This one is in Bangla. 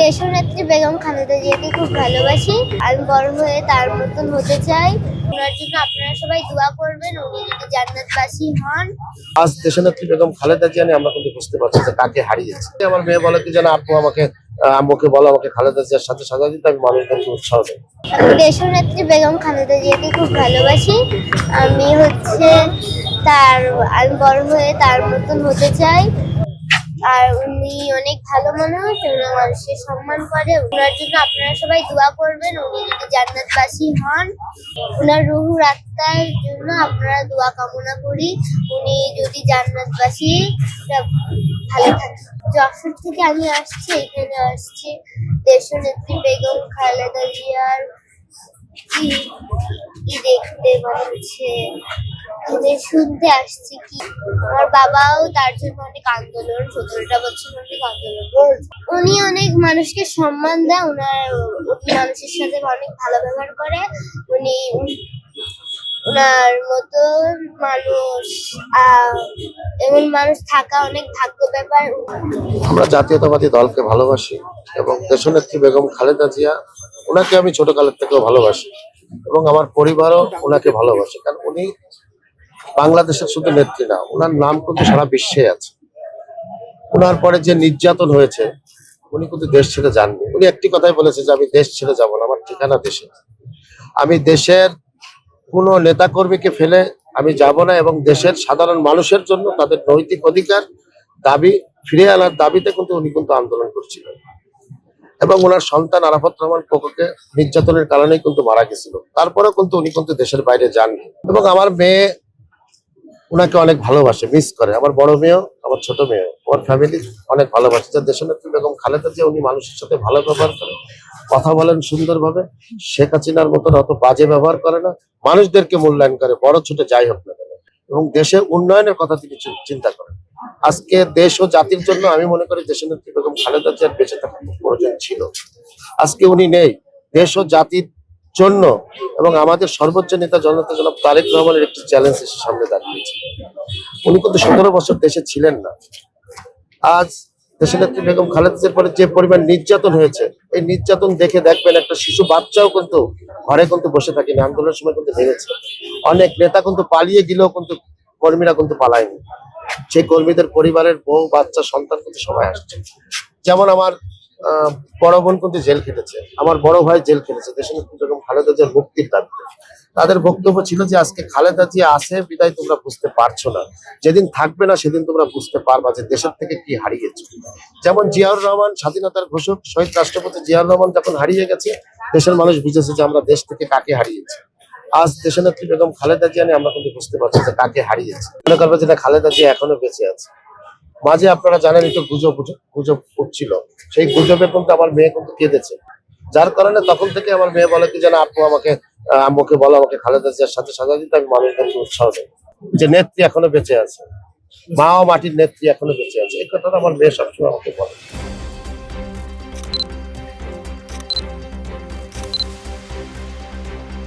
দেশনেত্রী বেগম খালেদা জিয়াকে খুব ভালোবাসি। আমি বড় হয়ে তার মতন হতে চাই। ওনার জন্য আপনারা সবাই দোয়া করবেন, উনি যদি জান্নাতবাসী হন। আজ দেশনেত্রী বেগম খালেদা জিয়া নিয়ে আমরা কিন্তু বুঝতে পারছি যে কাকে হারিয়েছে। আমার মেয়ে বলে কি যেন আপু আমাকে আম্মুকে বলো আমাকে খালেদা জিয়ার সাথে সাজা দিতে, আমি মানুষদেরকে উৎসাহ দেব। আমি দেশনেত্রী বেগম খালেদা জিয়াকে খুব ভালোবাসি। আমি আমি বড় হয়ে তার মতন হতে চাই। আর উনি অনেক ভালো মানুষ, উনি মানুষের সম্মান করে। ওনার জন্য আপনারা সবাই দোয়া করবেন, উনি যদি জান্নাতবাসী হন। ওনার রুহুর আত্মার জন্য আপনারা দোয়া কামনা করি, উনি যদি জান্নাতবাসী ভালো থাকে। যশোর থেকে আমি আসছি, এখানে আসছি দেশনেত্রী বেগম খালেদা জিয়ার কি দেখতে, মানে হচ্ছে শুনতে আসছি। কি আমার বাবাও তার জন্য অনেক আন্দোলন, 17টা বছর অনেক আন্দোলন। উনি অনেক মানুষকে সম্মান দেয়, উনি মানুষের সাথে অনেক ভালো ব্যবহার করে। উনি ওনার মতো মানুষ এমন মানুষ থাকা অনেক ভাগ্য ব্যাপার। আমরা জাতীয়তাবাদী দলকে ভালোবাসি এবং দেশনেত্রী বেগম খালেদা জিয়া ওনাকে আমি ছোটকালের থেকেও ভালোবাসি এবং আমার পরিবারও ওনাকে ভালোবাসে। কারণ উনি বাংলাদেশের শুধু নেত্রী না, ওনার নাম কিন্তু সারা বিশ্বে আছে। ওনার পরে যে নির্যাতন হয়েছে, উনি কিন্তু দেশ ছেড়ে যাননি। উনি একটি কথাই বলেছে যে আমি দেশ ছেড়ে যাব না, আমার ঠিকানা দেশে। আমি দেশের কোনো নেতাকর্মীকে ফেলে আমি যাব না এবং দেশের সাধারণ মানুষের জন্য তাদের নৈতিক অধিকার দাবি ফিরিয়ে আনার দাবিতে কিন্তু উনি কিন্তু আন্দোলন করছিলেন। এবং ওনার সন্তান আরাফাত রহমান কোকোকে নির্যাতনের কারণেই কিন্তু মারা গেছিল। তারপরেও কিন্তু উনি কিন্তু দেশের বাইরে যাননি। এবং আমার মেয়ে ওনাকে অনেক ভালোবাসে, মিস করে। আমার বড় মেয়েও, আমার ছোট মেয়েও, আমার ফ্যামিলি অনেক ভালোবাসে। যে দেশনেত্রী বেগম খালেদা জিয়া উনি মানুষের সাথে ভালো ব্যবহার করে, কথা বলেন সুন্দরভাবে। শেখ হাসিনার মতন অত বাজে ব্যবহার করে না, মানুষদেরকে মূল্যায়ন করে, বড় ছোট যাই হোক না কেন। এবং দেশে উন্নয়নের কথা তিনি চিন্তা করেন। আজকে দেশ ও জাতির জন্য আমি মনে করি দেশনেত্রী বেগম খালেদা জিয়ার বেঁচে থাকার প্রয়োজন ছিল। আজকে উনি নেই, দেশ ও জাতির জন্য এবং আমাদের সর্বোচ্চ নেতা জনতা জনাব তারেক রহমানের একটি চ্যালেঞ্জ এসে সামনে দাঁড়িয়েছে। উনি কিন্তু 17 বছর দেশে ছিলেন না। আজ দেশনেত্রী বেগম খালেদা জিয়ার পরে যে পরিমাণ নির্যাতন হয়েছে, এই নির্যাতন দেখে দেখবেন একটা শিশু বাচ্চাও কিন্তু ঘরে কিন্তু বসে থাকেনি, আন্দোলনের সময় কিন্তু ভেঙেছে। অনেক নেতা কিন্তু পালিয়ে গেলেও কিন্তু কর্মীরা কিন্তু পালায়নি। সেই কর্মীদের পরিবারের বউ বাচ্চা সন্তান কিন্তু সবাই আসছে। যেমন আমার বড় বোন কিন্তু জেল খেটেছে, আমার বড় ভাই জেল খেটেছে দেশনেত্রী বেগম খালেদা জিয়ার মুক্তির দাবিতে। তাদের বক্তব্য ছিল যে আজকে খালেদা জিয়া আছে বিদায় তোমরা বুঝতে পারছো না, যেদিন থাকবে না সেদিন তোমরা বুঝতে পারবা যে দেশের থেকে কি হারিয়েছো। যেমন জিয়াউর রহমান স্বাধীনতার ঘোষক শহীদ রাষ্ট্রপতি জিয়াউর রহমান যখন হারিয়ে গেছে, দেশের মানুষ বুঝেছে যে আমরা দেশ থেকে কাকে হারিয়েছি। আজ দেশনেত্রী বেগম খালেদা জিয়া নিয়ে আমরা কিন্তু বুঝতে পারছি যে কাকে হারিয়েছে। মনে করবো যেটা খালেদা জিয়া এখনো বেঁচে আছে। মাঝে আপনারা জানেন একটু গুজব উঠছিল, সেই গুজবে কিন্তু আমার মেয়ে কিন্তু কেঁদেছে। যার কারণে তখন থেকে আমার মেয়ে বলে কি যেন আপু আমাকে আম্মুকে বলো আমাকে খালেদা জিয়ার সাথে সাজা দিতে, আমি মানুষদেরকে উৎসাহ দেব যে নেত্রী এখনো বেঁচে আছে, মা ও মাটির নেত্রী এখনো বেঁচে আছে। এই কথাটা আমার মেয়ে সবসময় আমাকে বলে।